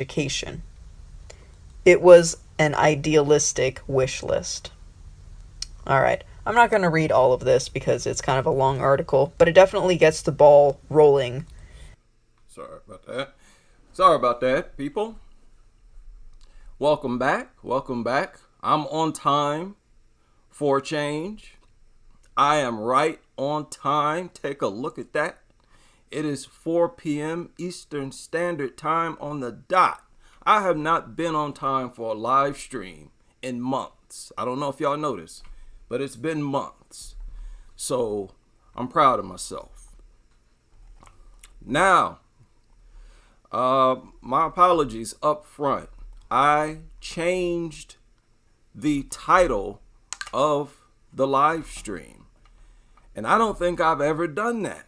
education. It was an idealistic wish list. All right. I'm not going to read all of this because it's kind of a long article, but it definitely gets the ball rolling. Sorry about that. Sorry about that, people. Welcome back. Welcome back. I'm on time for a change. I am right on time. Take a look at that. It is 4 p.m. Eastern Standard Time on the dot. I have not been on time for a live stream in months. I don't know if y'all noticed, but it's been months. So I'm proud of myself. Now, my apologies up front. I changed the title of the live stream, and I don't think I've ever done that.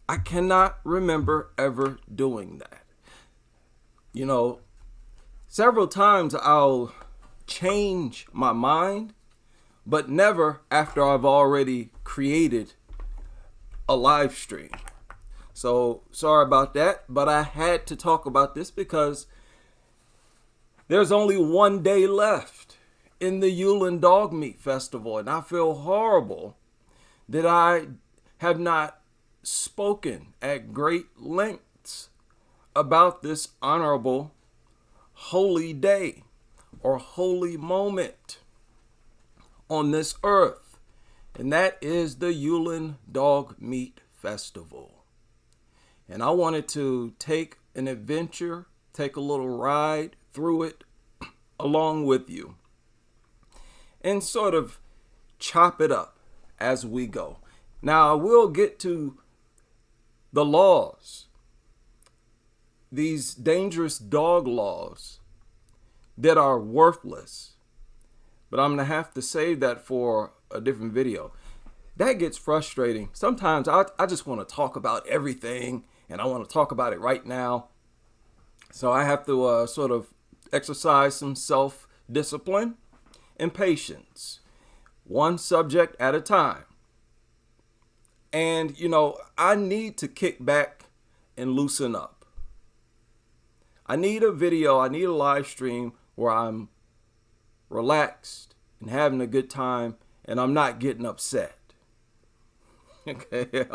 I cannot remember ever doing that. You know, several times I'll change my mind, but never after I've already created a live stream. So sorry about that, but I had to talk about this because there's only one day left in the Yulin Dog Meat Festival, and I feel horrible that I have not spoken at great lengths about this honorable holy day or holy moment on this earth, and that is the Yulin Dog Meat Festival. And I wanted to take an adventure, take a little ride through it along with you and sort of chop it up as we go. Now, I will get to the laws, these dangerous dog laws that are worthless, but I'm going to have to save that for a different video. That gets frustrating. Sometimes I just want to talk about everything, and I want to talk about it right now. So I have to sort of exercise some self-discipline and patience, one subject at a time. And, you know, I need to kick back and loosen up. I need a video, I need a live stream where I'm relaxed and having a good time and I'm not getting upset. Okay,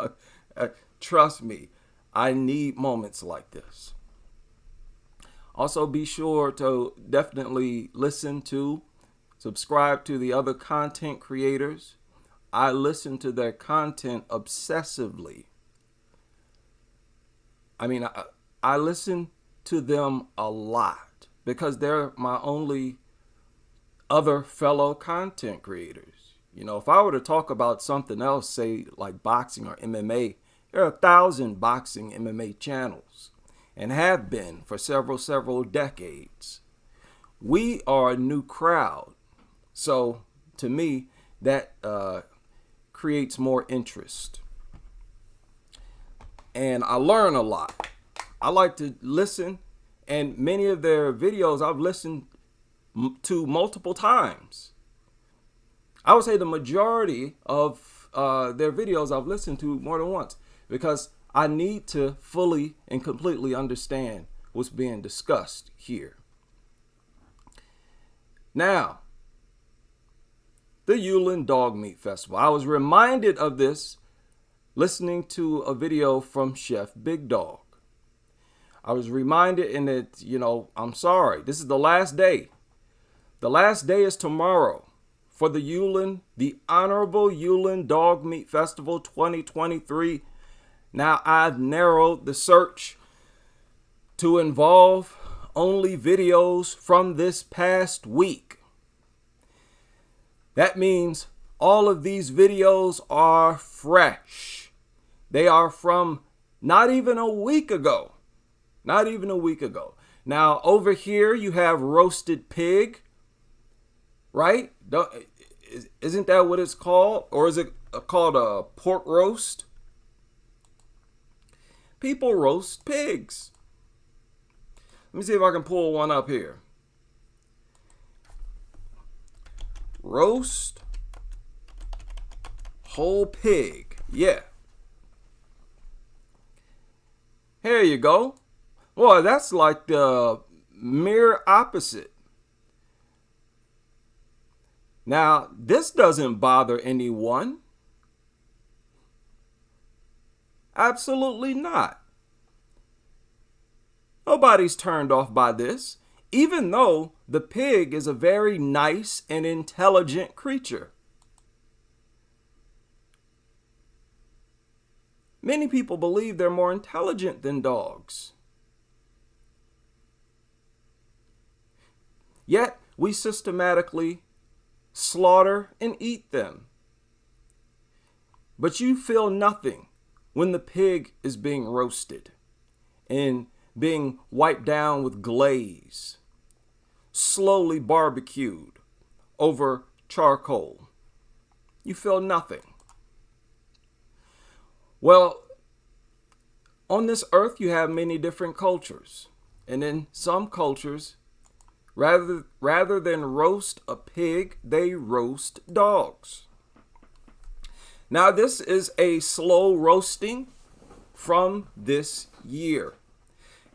trust me, I need moments like this. Also, be sure to definitely subscribe to the other content creators. I listen to their content obsessively. I mean, I listen to them a lot because they're my only other fellow content creators. You know, if I were to talk about something else, say like boxing or MMA, there are 1,000 boxing MMA channels and have been for several decades. We are a new crowd. So to me, that creates more interest. And I learn a lot. I like to listen, and many of their videos I've listened to multiple times. I would say the majority of their videos I've listened to more than once because I need to fully and completely understand what's being discussed here. Now, the Yulin Dog Meat Festival. I was reminded of this listening to a video from Chef Big Dog. I was reminded, and it, you know, I'm sorry. This is the last day. The last day is tomorrow for the Yulin, the Honorable Yulin Dog Meat Festival 2023. Now, I've narrowed the search to involve only videos from this past week. That means all of these videos are fresh. They are from not even a week ago. Not even a week ago. Now, over here, you have roasted pig, right? Isn't that what it's called? Or is it called a pork roast? People roast pigs. Let me see if I can pull one up here. Roast whole pig. Yeah. Here you go. Boy, that's like the mirror opposite. Now, this doesn't bother anyone. Absolutely not. Nobody's turned off by this, even though the pig is a very nice and intelligent creature. Many people believe they're more intelligent than dogs. Yet, we systematically slaughter and eat them. But you feel nothing when the pig is being roasted and being wiped down with glaze, slowly barbecued over charcoal. You feel nothing. Well, on this earth you have many different cultures. And in some cultures, rather than roast a pig, they roast dogs. Now, this is a slow roasting from this year.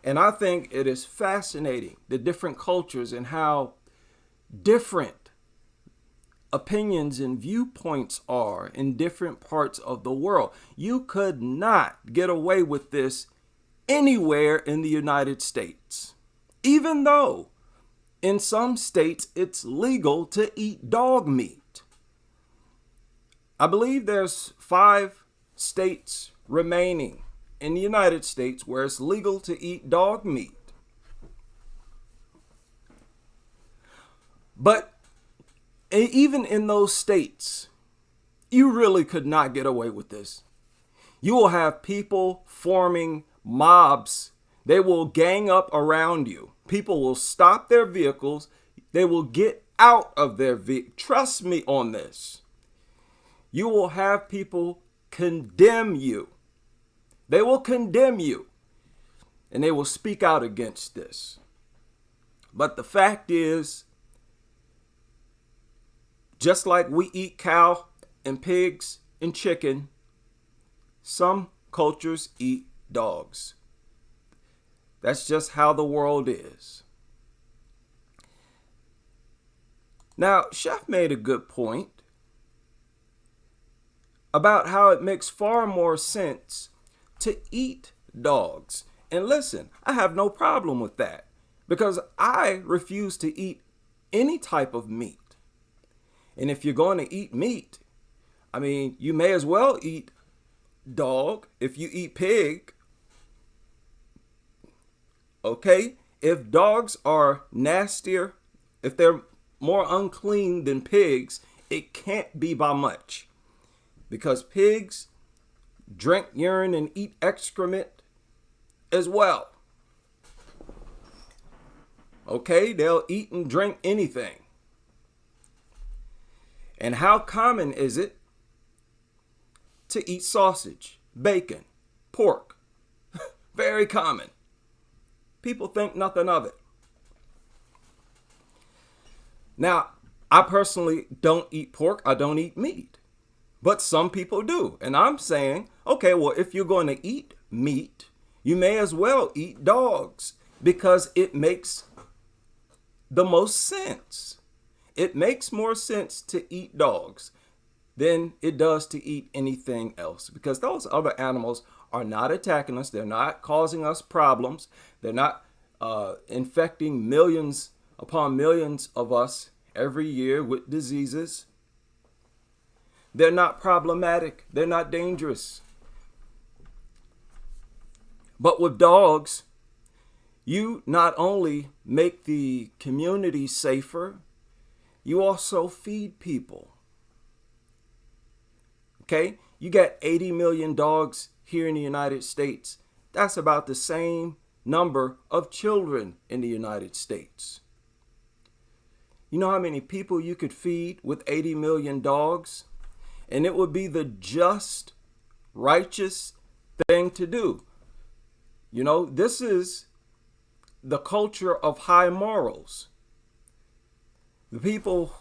And I think it is fascinating, the different cultures and how different opinions and viewpoints are in different parts of the world. You could not get away with this anywhere in the United States, even though in some states it's legal to eat dog meat. I believe there's 5 states remaining in the United States where it's legal to eat dog meat. But even in those states, you really could not get away with this. You will have people forming mobs. They will gang up around you. People will stop their vehicles. They will get out of their vehicle. Trust me on this. You will have people condemn you. They will condemn you. And they will speak out against this. But the fact is, just like we eat cow and pigs and chicken, some cultures eat dogs. That's just how the world is. Now, Chef made a good point about how it makes far more sense to eat dogs. And listen, I have no problem with that because I refuse to eat any type of meat. And if you're going to eat meat, I mean, you may as well eat dog if you eat pig. Okay? If dogs are nastier, if they're more unclean than pigs, it can't be by much. Because pigs drink urine and eat excrement as well. Okay? They'll eat and drink anything. And how common is it to eat sausage, bacon, pork? Very common. People think nothing of it. Now, I personally don't eat pork. I don't eat meat. But some people do. And I'm saying, okay, well, if you're going to eat meat, you may as well eat dogs because it makes the most sense. It makes more sense to eat dogs than it does to eat anything else because those other animals are not attacking us. They're not causing us problems. They're not infecting millions upon millions of us every year with diseases. They're not problematic. They're not dangerous. But with dogs, you not only make the community safer, you also feed people. Okay? You got 80 million dogs here in the United States. That's about the same number of children in the United States. You know how many people you could feed with 80 million dogs? And it would be the just, righteous thing to do. You know, this is the culture of high morals. The people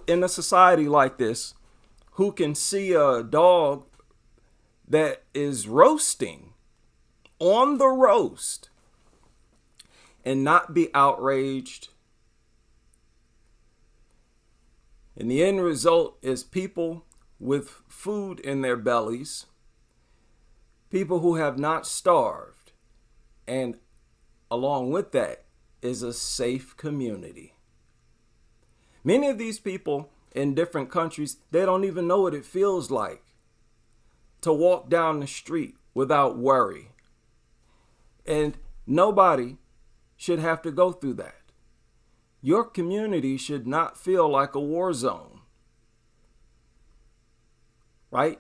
in a society like this who can see a dog that is roasting on the roast and not be outraged. And the end result is people with food in their bellies, people who have not starved, and along with that is a safe community. Many of these people in different countries, they don't even know what it feels like to walk down the street without worry. And nobody should have to go through that. Your community should not feel like a war zone, right?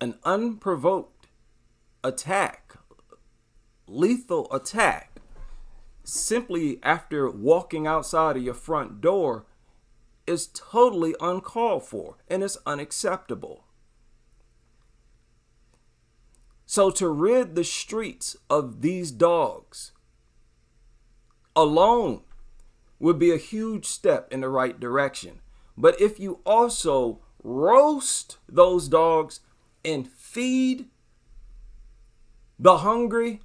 An unprovoked attack, lethal attack, simply after walking outside of your front door is totally uncalled for, and it's unacceptable. So to rid the streets of these dogs alone would be a huge step in the right direction. But if you also roast those dogs and feed the hungry,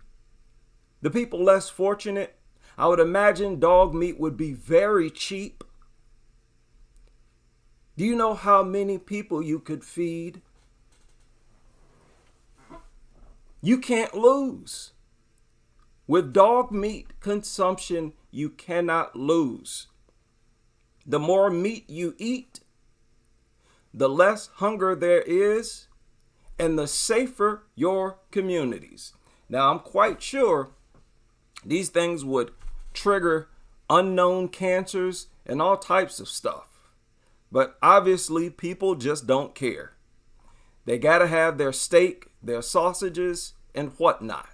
the people less fortunate, I would imagine dog meat would be very cheap. Do you know how many people you could feed? You can't lose. With dog meat consumption, you cannot lose. The more meat you eat, the less hunger there is, and the safer your communities. Now, I'm quite sure these things would trigger unknown cancers and all types of stuff. But obviously, people just don't care. They got to have their steak, their sausages, and whatnot.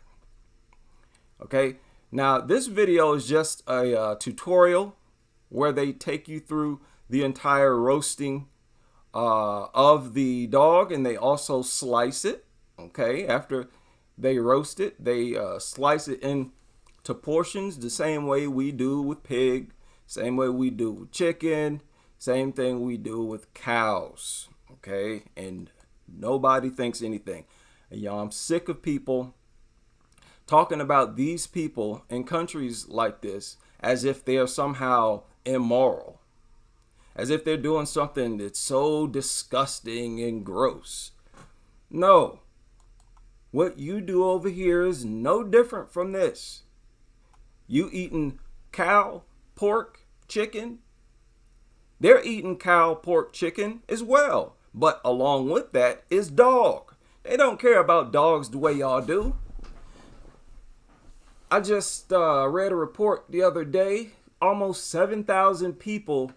Okay, now this video is just a tutorial where they take you through the entire roasting of the dog, and they also slice it. Okay, after they roast it, they slice it into portions the same way we do with pig, same way we do with chicken, same thing we do with cows. Okay, and nobody thinks anything. And y'all, I'm sick of people talking about these people in countries like this as if they're somehow immoral, as if they're doing something that's so disgusting and gross. No, what you do over here is no different from this. You eating cow, pork, chicken. They're eating cow, pork, chicken as well. But along with that is dog. They don't care about dogs the way y'all do. I just read a report the other day. Almost 7,000 people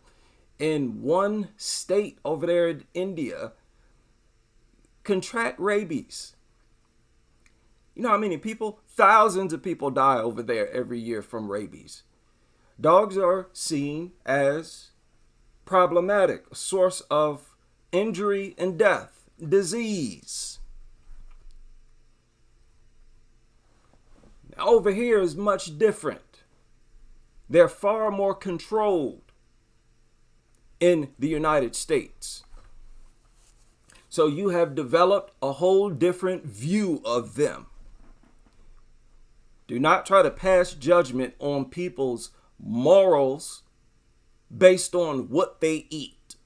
in one state over there in India contract rabies. You know how many people? Thousands of people die over there every year from rabies. Dogs are seen as problematic, a source of injury and death, disease. Over here is much different. They're far more controlled in the United States. So you have developed a whole different view of them. Do not try to pass judgment on people's morals based on what they eat.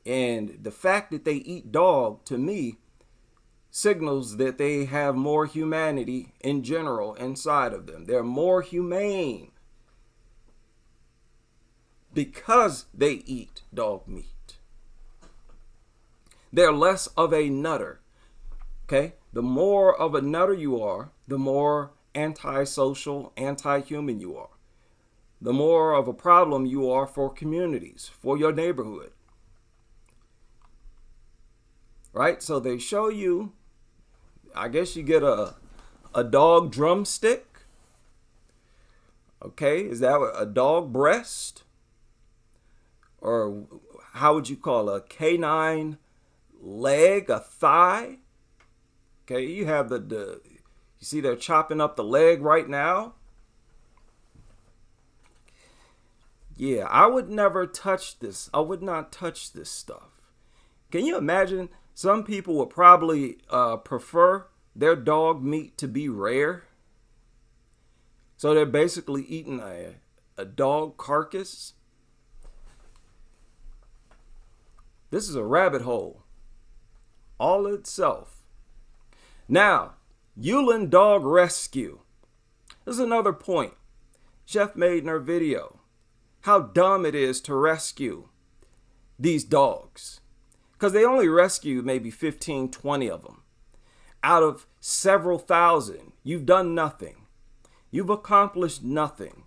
And the fact that they eat dog, to me, signals that they have more humanity in general inside of them. They're more humane because they eat dog meat. They're less of a nutter. Okay? The more of a nutter you are, the more antisocial, anti-human you are. The more of a problem you are for communities, for your neighborhood. Right? So they show you, I guess you get a dog drumstick. Okay, is that a dog breast? Or how would you call a canine leg, a thigh? Okay, you have you see they're chopping up the leg right now. Yeah, I would never touch this. I would not touch this stuff. Can you imagine? Some people would probably prefer their dog meat to be rare. So they're basically eating a dog carcass. This is a rabbit hole all itself. Now, Yulin Dog Rescue. This is another point Chef made in her video. How dumb it is to rescue these dogs. Because they only rescue maybe 15, 20 of them. Out of several thousand, you've done nothing. You've accomplished nothing.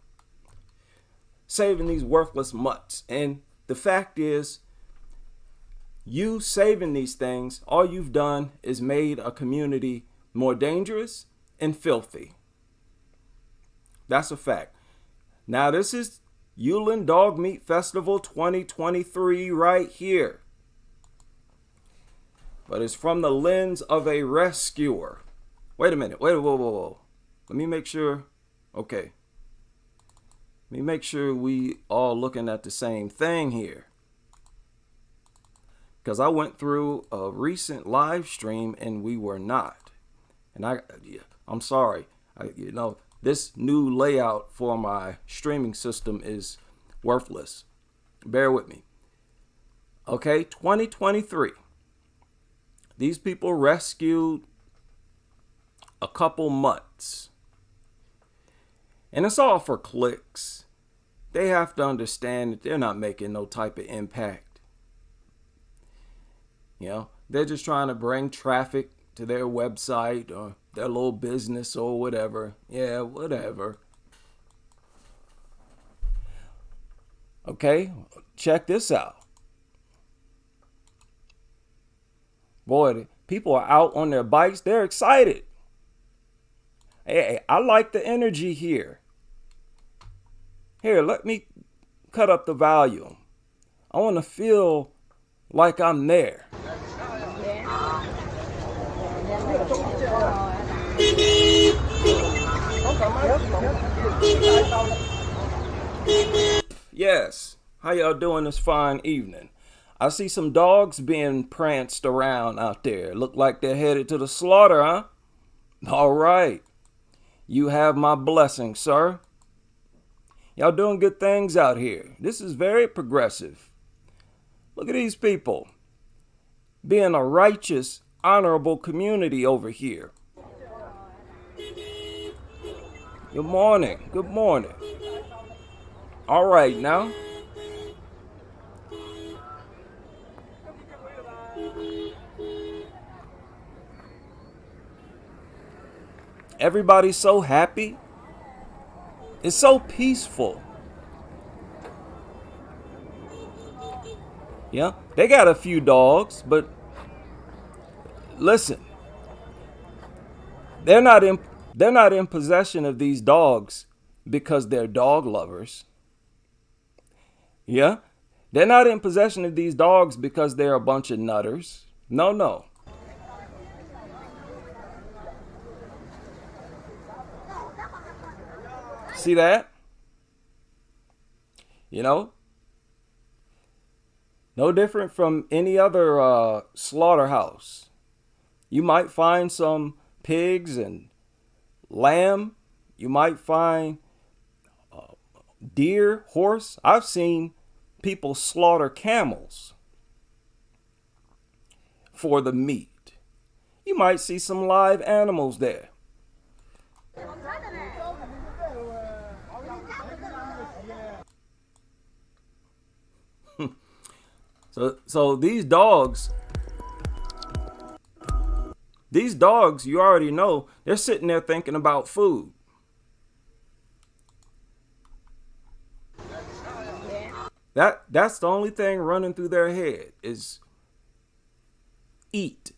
Saving these worthless mutts. And the fact is, you saving these things, all you've done is made a community more dangerous and filthy. That's a fact. Now this is Yulin Dog Meat Festival 2023 right here. But it's from the lens of a rescuer. Wait a minute. Whoa. Let me make sure. Okay. Let me make sure we all looking at the same thing here. Because I went through a recent live stream and we were not. And I'm sorry. This new layout for my streaming system is worthless. Bear with me. Okay, 2023. These people rescued a couple mutts. And it's all for clicks. They have to understand that they're not making no type of impact. They're just trying to bring traffic to their website or their little business or whatever. Yeah, whatever. Okay, check this out. Boy, people are out on their bikes. They're excited. Hey, I like the energy here. Here, let me cut up the volume. I want to feel like I'm there. Yes, how y'all doing this fine evening? I see some dogs being pranced around out there. Look like they're headed to the slaughter, huh? All right. You have my blessing, sir. Y'all doing good things out here. This is very progressive. Look at these people. Being a righteous, honorable community over here. Good morning. Good morning. All right now. Everybody's so happy. It's so peaceful. Yeah, they got a few dogs, but listen, they're not in possession of these dogs because they're dog lovers. Yeah, they're not in possession of these dogs because they're a bunch of nutters. No. See that? No different from any other slaughterhouse. You might find some pigs and lamb. You might find deer, horse. I've seen people slaughter camels for the meat. You might see some live animals there. So these dogs, you already know, they're sitting there thinking about food. That's the only thing running through their head is eat.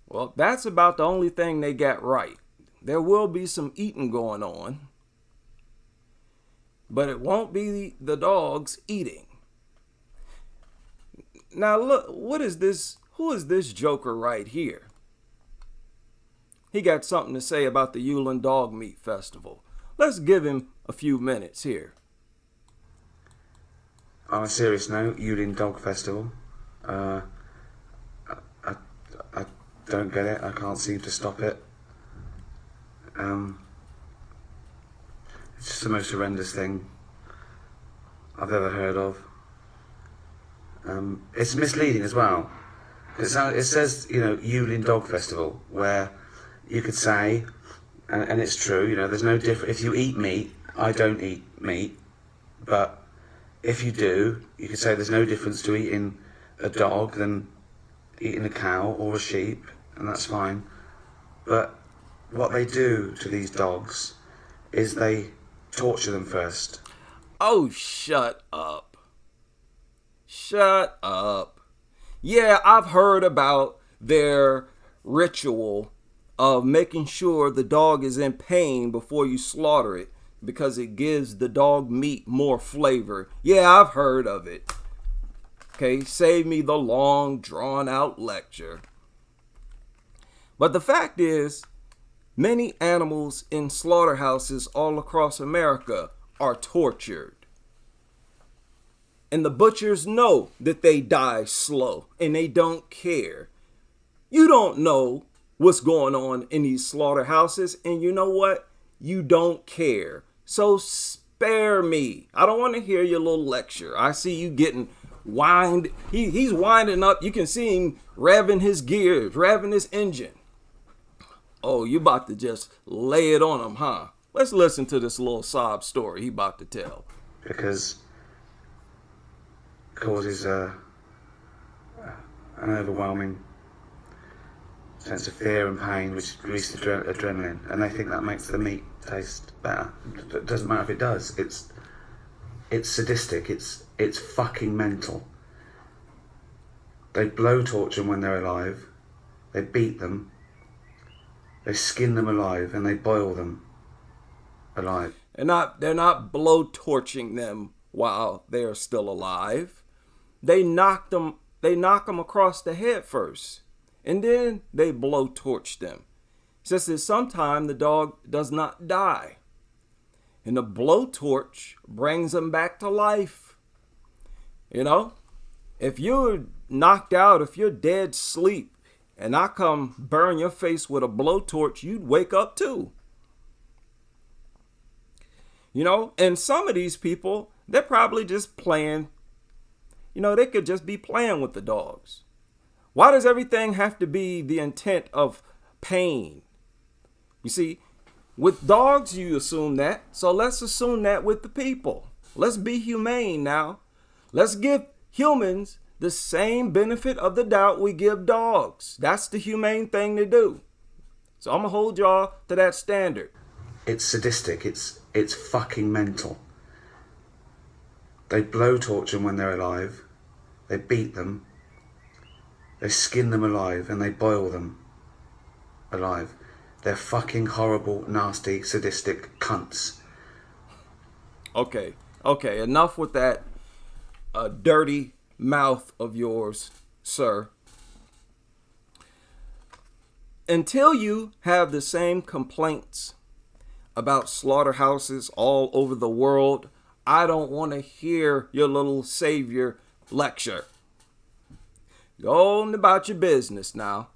Well, that's about the only thing they got right. There will be some eating going on, but it won't be the dogs eating. Now look, what is this? Who is this joker right here? He got something to say about the Yulin Dog Meat Festival. Let's give him a few minutes here. On a serious note, Yulin Dog Festival. I don't get it. I can't seem to stop it. It's just the most horrendous thing I've ever heard of. It's misleading as well. It says, Yulin Dog Festival, where you could say, and it's true, there's no difference. If you eat meat, I don't eat meat, but if you do, you could say there's no difference to eating a dog than eating a cow or a sheep, and that's fine. But what they do to these dogs is they torture them first. Oh, shut up. Shut up. Yeah, I've heard about their ritual of making sure the dog is in pain before you slaughter it because it gives the dog meat more flavor. Yeah, I've heard of it. Okay, save me the long, drawn-out lecture. But the fact is, many animals in slaughterhouses all across America are tortured. And the butchers know that they die slow and they don't care. You don't know what's going on in these slaughterhouses, and you know what? You don't care. So spare me. I don't want to hear your little lecture. I see you getting wind. He's winding up. You can see him revving his gears, revving his engine. Oh, you about to just lay it on him, huh? Let's listen to this little sob story he about to tell. Because it causes an overwhelming sense of fear and pain, which releases adrenaline, and they think that makes the meat taste better. It doesn't matter if it does. It's sadistic. It's fucking mental. They blow torture them when they're alive. They beat them. They skin them alive, and they boil them alive. They're not blow torching them while they are still alive. They knock them across the head first, and then they blow torch them. It says that sometimes the dog does not die, and the blowtorch brings them back to life. If you're knocked out, if you're dead sleep, and I come burn your face with a blowtorch, you'd wake up too. And some of these people, they're probably just playing. They could just be playing with the dogs. Why does everything have to be the intent of pain? You see, with dogs, you assume that. So let's assume that with the people. Let's be humane now. Let's give humans the same benefit of the doubt we give dogs. That's the humane thing to do. So I'm going to hold y'all to that standard. It's sadistic. It's fucking mental. They blow torture them when they're alive. They beat them. They skin them alive, and they boil them alive. They're fucking horrible, nasty, sadistic cunts. Okay, enough with that dirty mouth of yours, sir. Until you have the same complaints about slaughterhouses all over the world, I don't want to hear your little savior lecture. Go on about your business now.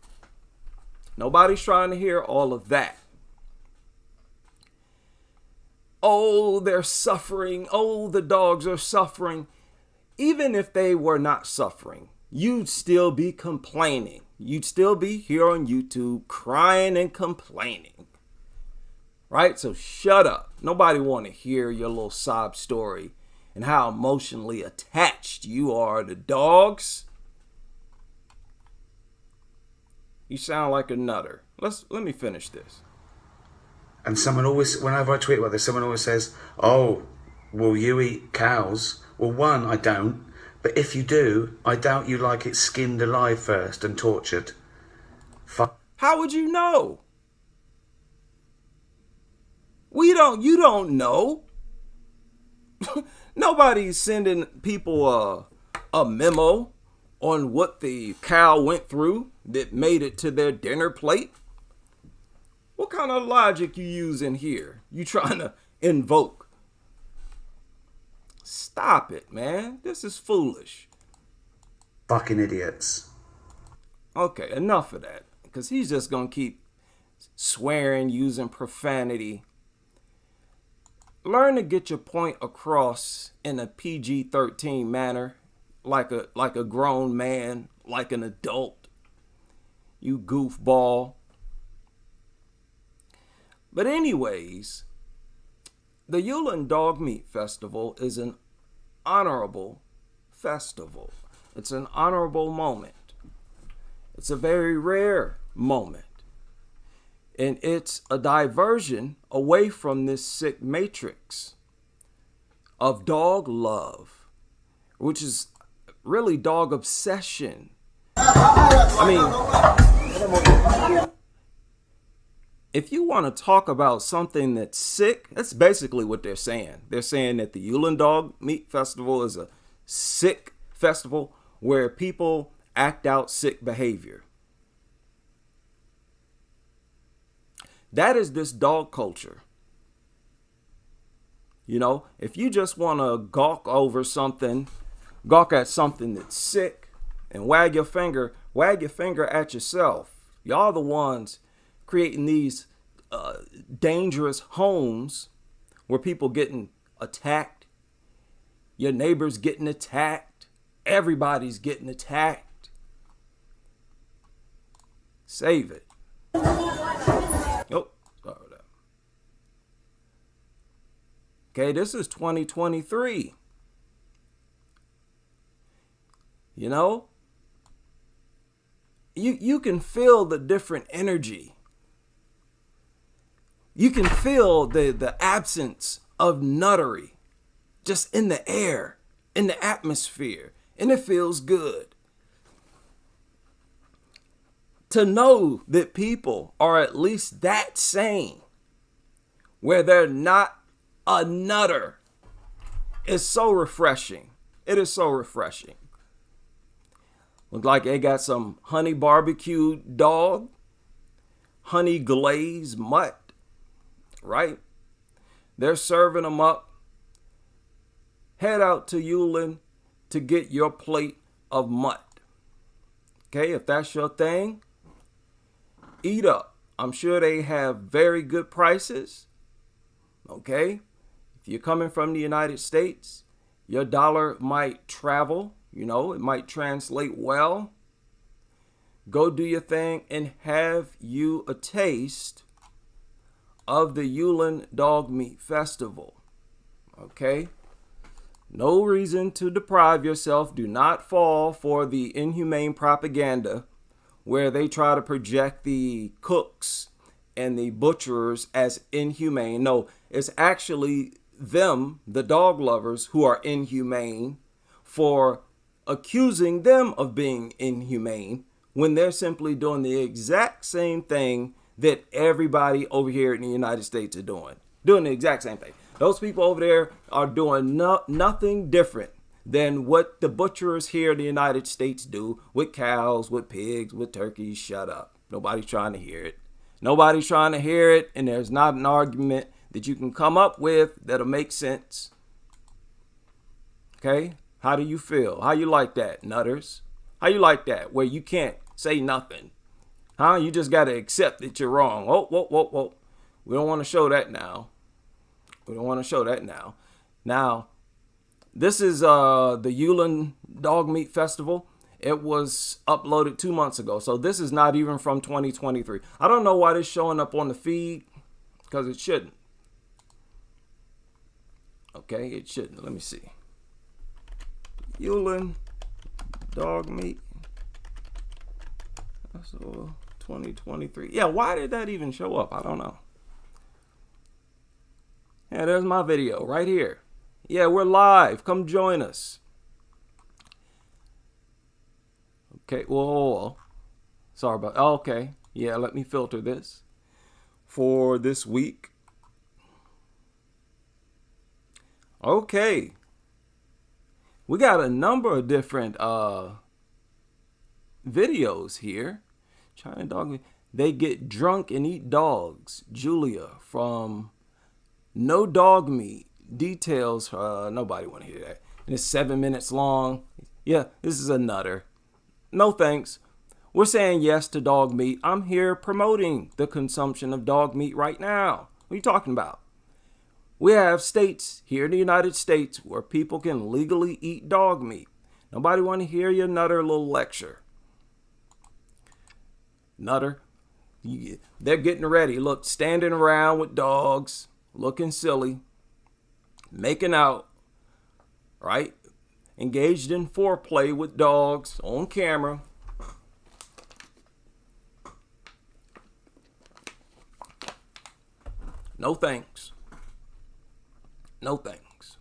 Nobody's trying to hear all of that. Oh, they're suffering. Oh, the dogs are suffering. Even if they were not suffering, you'd still be complaining. You'd still be here on YouTube crying and complaining. Right? So shut up. Nobody want to hear your little sob story and how emotionally attached you are to dogs. You sound like a nutter. Let me finish this. And someone always, whenever I tweet about this, someone always says, "Oh, will you eat cows?" Well, one, I don't. But if you do, I doubt you like it skinned alive first and tortured. How would you know? You don't know. Nobody's sending people a memo on what the cow went through that made it to their dinner plate. What kind of logic you using here? You trying to invoke? Stop it, man. This is foolish. Fucking idiots. Okay, enough of that. Because he's just going to keep swearing, using profanity. Learn to get your point across in a PG-13 manner, like a grown man, like an adult. You goofball. But anyways, the Yulin Dog Meat Festival is an honorable festival. It's an honorable moment. It's a very rare moment. And it's a diversion away from this sick matrix of dog love, which is really dog obsession. I mean, if you want to talk about something that's sick, that's basically what they're saying. They're saying that the Yulin Dog Meat Festival is a sick festival where people act out sick behavior. That is this dog culture. You know, if you just want to gawk at something that's sick and wag your finger at yourself. Y'all the ones creating these dangerous homes where people getting attacked. Your neighbors getting attacked. Everybody's getting attacked. Save it. Oh, sorry about that. Okay, this is 2023. You know, you can feel the different energy. You can feel the absence of nuttery just in the air, in the atmosphere, and it feels good. To know that people are at least that sane, where they're not a nutter, is so refreshing. It is so refreshing. Look like they got some honey barbecued dog, honey glazed mutt, right? They're serving them up. Head out to Yulin to get your plate of mutt. Okay, if that's your thing, eat up. I'm sure they have very good prices. Okay, if you're coming from the United States, your dollar might travel. You know, it might translate well. Go do your thing and have you a taste of the Yulin Dog Meat Festival. Okay? No reason to deprive yourself. Do not fall for the inhumane propaganda where they try to project the cooks and the butchers as inhumane. No, it's actually them, the dog lovers, who are inhumane for accusing them of being inhumane when they're simply doing the exact same thing that everybody over here in the United States are doing. Doing the exact same thing. Those people over there are doing nothing different than what the butchers here in the United States do with cows, with pigs, with turkeys. Shut up. Nobody's trying to hear it. Nobody's trying to hear it, and there's not an argument that you can come up with that'll make sense. Okay? How do you feel? How you like that, nutters? How you like that, where you can't say nothing? Huh? You just got to accept that you're wrong. Whoa. We don't want to show that now. We don't want to show that now. Now, this is the Yulin Dog Meat Festival. It was uploaded 2 months ago. So this is not even from 2023. I don't know why this is showing up on the feed, because it shouldn't. Okay, it shouldn't. Let me see. Yulin Dog Meat Festival 2023. Yeah, why did that even show up? I don't know. Yeah, there's my video right here. Yeah, we're live. Come join us. Okay, whoa. Sorry about that. Okay. Yeah, let me filter this for this week. Okay. We got a number of different videos here. China dog. They get drunk and eat dogs. Julia from No Dog Meat. Details. Nobody want to hear that. And it's 7 minutes long. Yeah, this is a nutter. No thanks. We're saying yes to dog meat. I'm here promoting the consumption of dog meat right now. What are you talking about? We have states here in the United States where people can legally eat dog meat. Nobody want to hear your nutter little lecture. Nutter. They're getting ready. Look, standing around with dogs, looking silly, making out, right? Engaged in foreplay with dogs on camera. No thanks. No thanks.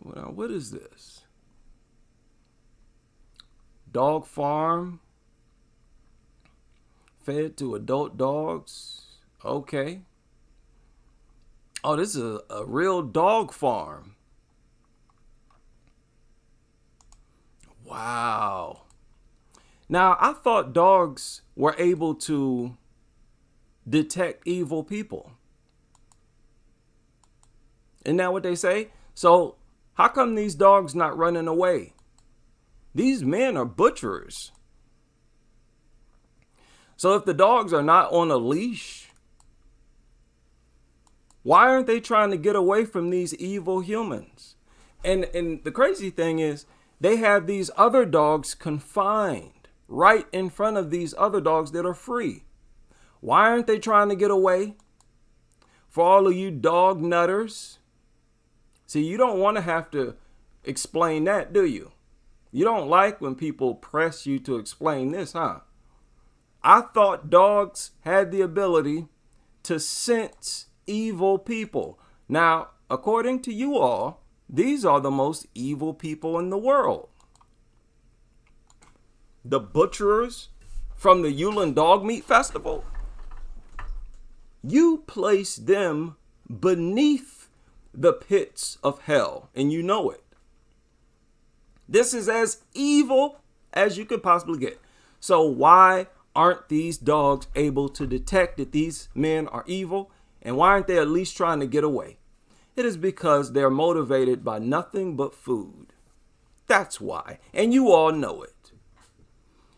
Now, what is this? Dog farm fed to adult dogs. Okay. Oh, this is a real dog farm. Wow. Now, I thought dogs were able to detect evil people. Isn't that what they say? So, how come these dogs not running away? These men are butchers. So if the dogs are not on a leash, why aren't they trying to get away from these evil humans? And the crazy thing is, they have these other dogs confined right in front of these other dogs that are free. Why aren't they trying to get away? For all of you dog nutters, see, you don't want to have to explain that, do you? You don't like when people press you to explain this, huh? I thought dogs had the ability to sense evil people. Now, according to you all, these are the most evil people in the world. The butchers from the Yulin Dog Meat Festival. You place them beneath the pits of hell, and you know it. This is as evil as you could possibly get. So why aren't these dogs able to detect that these men are evil? And why aren't they at least trying to get away? It is because they're motivated by nothing but food. That's why. And you all know it.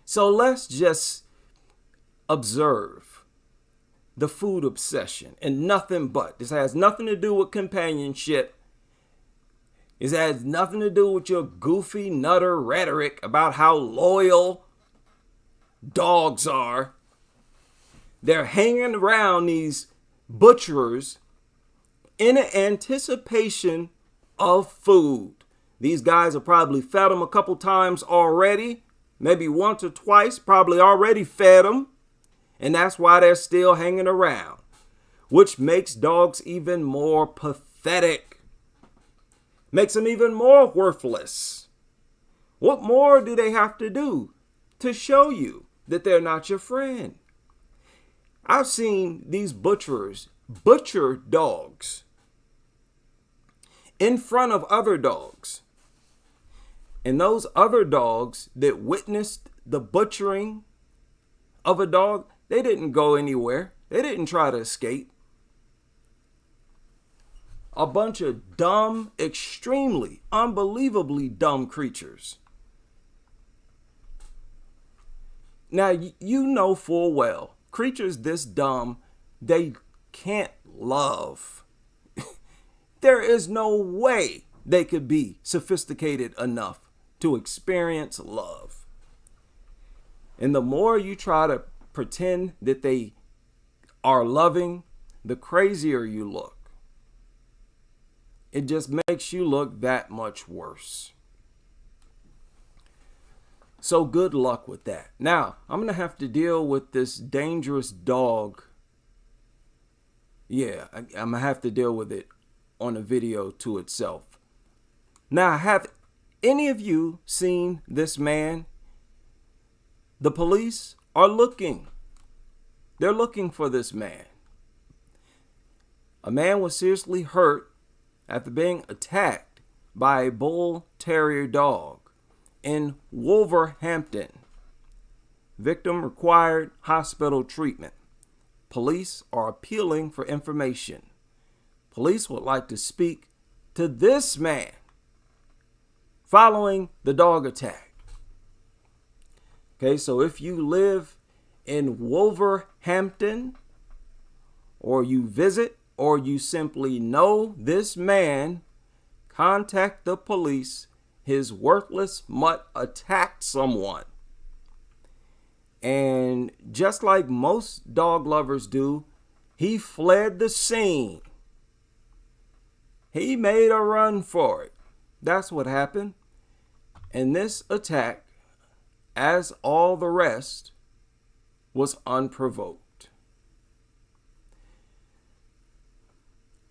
So let's just observe the food obsession and nothing but. This has nothing to do with companionship. It has nothing to do with your goofy nutter rhetoric about how loyal dogs are. They're hanging around these butchers in anticipation of food. These guys have probably fed them a couple times already, maybe once or twice, probably already fed them. And that's why they're still hanging around, which makes dogs even more pathetic. Makes them even more worthless. What more do they have to do to show you that they're not your friend? I've seen these butchers butcher dogs in front of other dogs. And those other dogs that witnessed the butchering of a dog, they didn't go anywhere. They didn't try to escape. A bunch of dumb, extremely, unbelievably dumb creatures. Now, you know full well, creatures this dumb, they can't love. There is no way they could be sophisticated enough to experience love. And the more you try to pretend that they are loving, the crazier you look. It just makes you look that much worse. So good luck with that. Now, I'm going to have to deal with this dangerous dog. Yeah, I'm going to have to deal with it on a video to itself. Now, have any of you seen this man? The police are looking. They're looking for this man. A man was seriously hurt after being attacked by a bull terrier dog in Wolverhampton. Victim required hospital treatment. Police are appealing for information. Police would like to speak to this man following the dog attack. Okay, so if you live in Wolverhampton, or you visit, or you simply know this man, contact the police. His worthless mutt attacked someone. And just like most dog lovers do, he fled the scene. He made a run for it. That's what happened. And this attack, as all the rest, was unprovoked.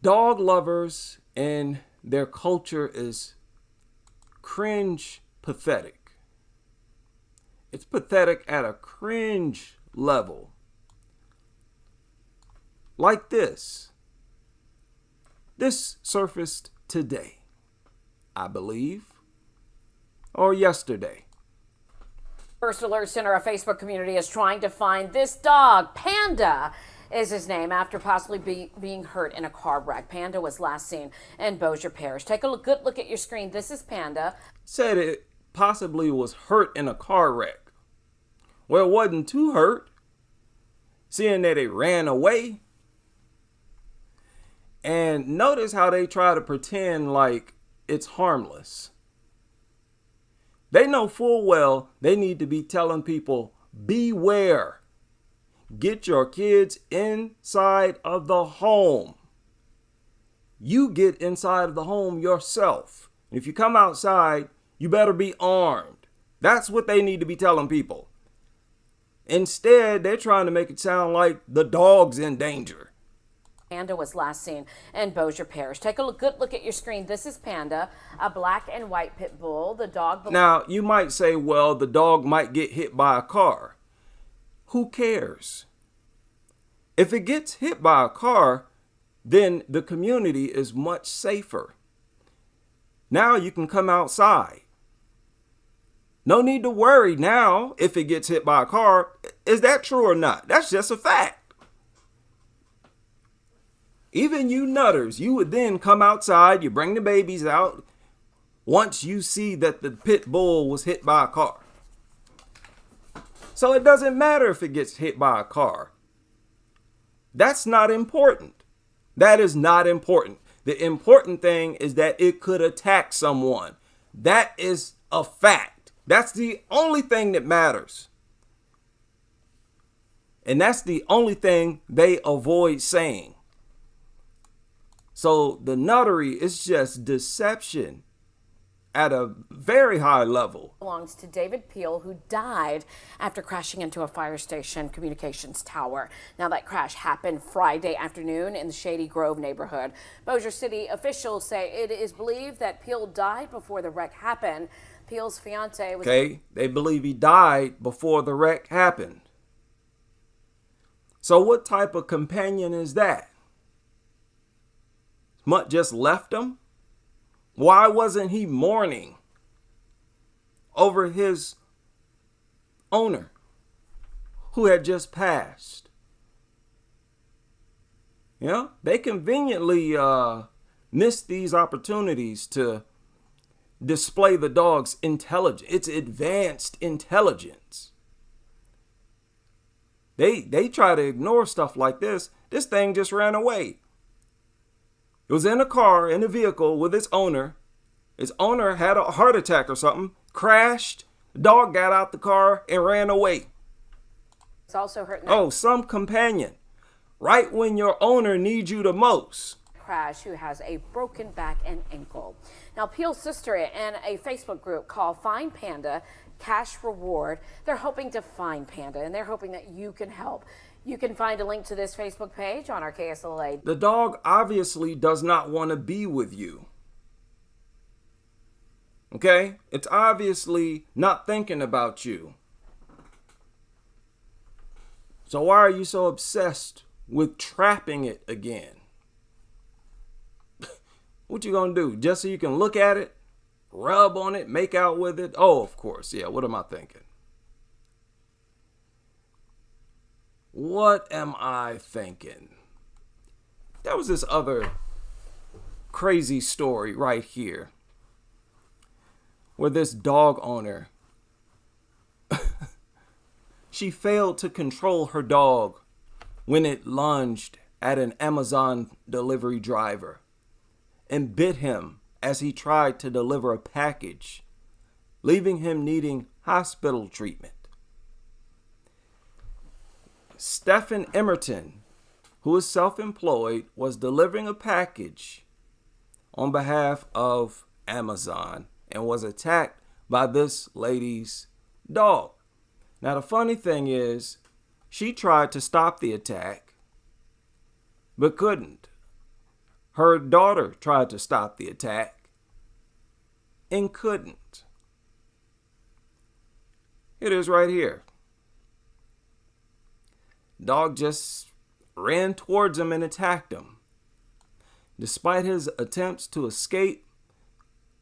Dog lovers and their culture is cringe pathetic. It's pathetic at a cringe level. Like this. This surfaced today, I believe, or yesterday. First Alert Center, a Facebook community, is trying to find this dog. Panda is his name, after possibly being hurt in a car wreck. Panda was last seen in Bossier Parish. Take a good look at your screen. This is Panda. Said it possibly was hurt in a car wreck. Well, it wasn't too hurt, seeing that it ran away. And notice how they try to pretend like it's harmless. They know full well they need to be telling people, beware. Get your kids inside of the home. You get inside of the home yourself. If you come outside, you better be armed. That's what they need to be telling people. Instead, they're trying to make it sound like the dog's in danger. Panda was last seen in Bossier Parish. Take a good look at your screen. This is Panda, a black and white pit bull. The dog. Now, you might say, well, the dog might get hit by a car. Who cares? If it gets hit by a car, then the community is much safer. Now you can come outside. No need to worry now if it gets hit by a car. Is that true or not? That's just a fact. Even you nutters, you would then come outside, you bring the babies out once you see that the pit bull was hit by a car. So it doesn't matter if it gets hit by a car. That's not important. That is not important. The important thing is that it could attack someone. That is a fact. That's the only thing that matters. And that's the only thing they avoid saying. So the nuttery is just deception at a very high level. Belongs to David Peel, who died after crashing into a fire station communications tower. Now, that crash happened Friday afternoon in the Shady Grove neighborhood. Bossier City officials say it is believed that Peel died before the wreck happened. Peel's fiance was... Okay, they believe he died before the wreck happened. So what type of companion is that? Mutt just left him? Why wasn't he mourning over his owner who had just passed? You know, they conveniently missed these opportunities to display the dog's intelligence, its advanced intelligence. They try to ignore stuff like this. This thing just ran away. It was in a car, in a vehicle with its owner. Its owner had a heart attack or something, crashed. The dog got out the car and ran away. It's also hurt. Oh, some companion. Right when your owner needs you the most. Crash, who has a broken back and ankle. Now, Peel's sister and a Facebook group called Find Panda Cash Reward. They're hoping to find Panda, and they're hoping that you can help. You can find a link to this Facebook page on our KSLA. The dog obviously does not want to be with you. Okay? It's obviously not thinking about you. So why are you so obsessed with trapping it again? What you gonna do? Just so you can look at it, rub on it, make out with it? Oh, of course. Yeah, what am I thinking? What am I thinking? There was this other crazy story right here where this dog owner she failed to control her dog when it lunged at an Amazon delivery driver and bit him as he tried to deliver a package, leaving him needing hospital treatment. Stephen Emerton, who is self-employed, was delivering a package on behalf of Amazon and was attacked by this lady's dog. Now, the funny thing is, she tried to stop the attack, but couldn't. Her daughter tried to stop the attack and couldn't. It is right here. Dog just ran towards him and attacked him. Despite his attempts to escape,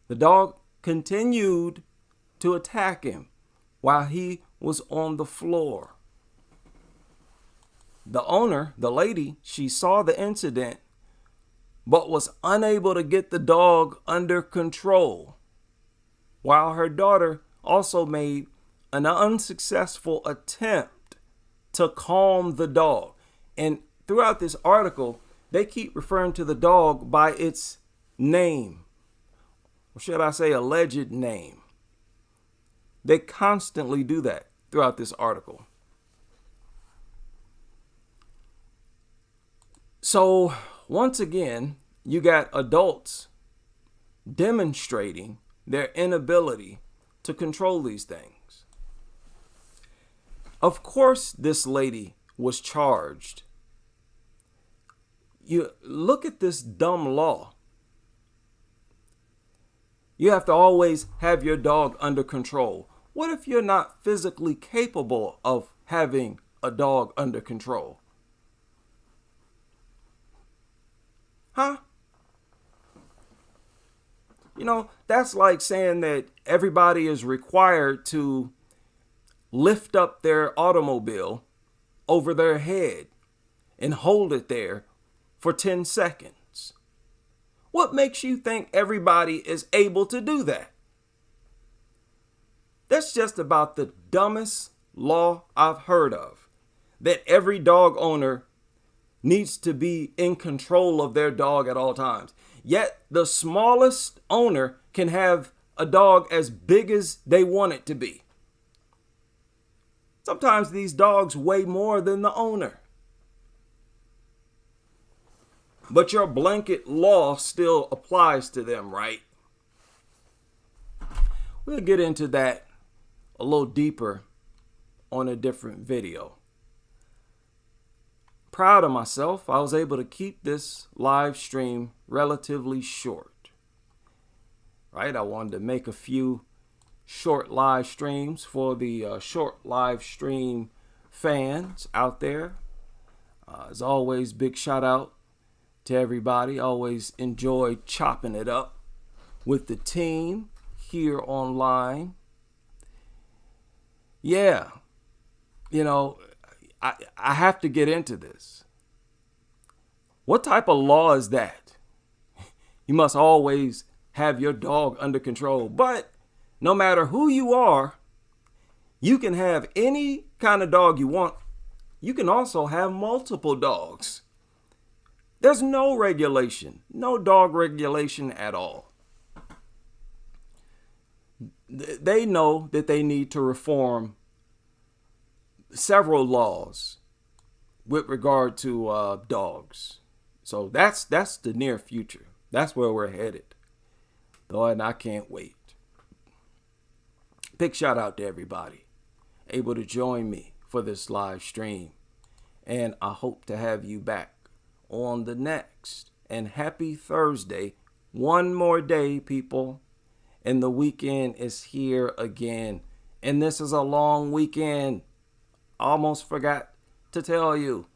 the dog continued to attack him while he was on the floor. The owner, the lady, she saw the incident, but was unable to get the dog under control, while her daughter also made an unsuccessful attempt to calm the dog. And throughout this article, they keep referring to the dog by its name, or should I say alleged name. They constantly do that throughout this article. So once again, you got adults demonstrating their inability to control these things. Of course, this lady was charged. You look at this dumb law. You have to always have your dog under control. What if you're not physically capable of having a dog under control? Huh? You know, that's like saying that everybody is required to lift up their automobile over their head and hold it there for 10 seconds. What makes you think everybody is able to do that? That's just about the dumbest law I've heard of. That every dog owner needs to be in control of their dog at all times. Yet the smallest owner can have a dog as big as they want it to be. Sometimes these dogs weigh more than the owner. But your blanket law still applies to them, right? We'll get into that a little deeper on a different video. Proud of myself, I was able to keep this live stream relatively short. Right? I wanted to make a few short live streams for the short live stream fans out there. As always, big shout out to everybody. Always enjoy chopping it up with the team here online. Yeah, you know, I have to get into this. What type of law is that? You must always have your dog under control. But no matter who you are, you can have any kind of dog you want. You can also have multiple dogs. There's no regulation, no dog regulation at all. They know that they need to reform several laws with regard to dogs. So that's the near future. That's where we're headed. Though, and I can't wait. Big shout out to everybody able to join me for this live stream. And I hope to have you back on the next. And happy Thursday. One more day, people. And the weekend is here again. And this is a long weekend. Almost forgot to tell you.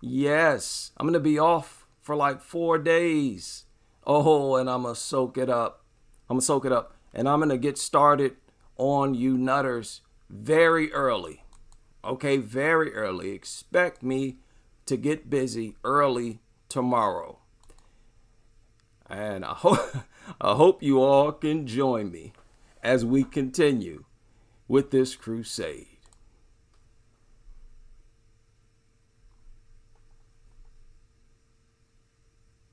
Yes, I'm going to be off for like 4 days. Oh, and I'm going to soak it up. And I'm going to get started on you nutters very early. Okay, very early. Expect me to get busy early tomorrow. And I hope you all can join me as we continue with this crusade.